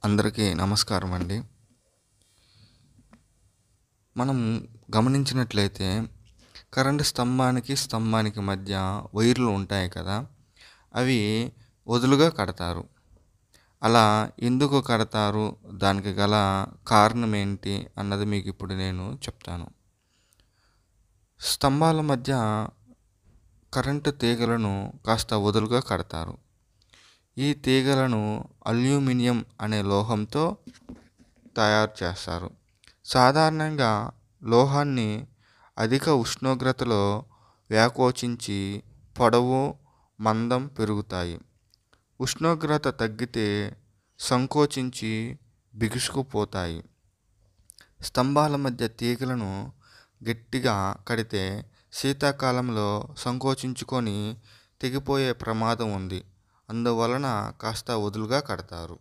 అందరికీ నమస్కారం అండి. మనం గమనించినట్లయితే కరెంటు స్తంభానికి మధ్య వైర్లు ఉంటాయి కదా! అవి వదులుగా కడతారు. అలా ఎందుకు కడతారు? దానికి గల కారణం ఏంటి? అన్నది మీకిప్పుడు నేను చెప్తాను. స్తంభాల మధ్య కరెంటు తీగలను కాస్త వదులుగా కడతారు. ఈ తీగలను అల్యూమినియం అనే లోహంతో తయారు చేస్తారు. సాధారణంగా లోహాన్ని అధిక ఉష్ణోగ్రతలో వ్యాకోచించి పొడవు, మందం పెరుగుతాయి. ఉష్ణోగ్రత తగ్గితే సంకోచించి బిగుసుకుపోతాయి. స్తంభాల మధ్య తీగలను గట్టిగా కడితే శీతాకాలంలో సంకోచించుకొని తెగిపోయే ప్రమాదం ఉంది. అందువలన కాస్త వదులుగా కడతారు.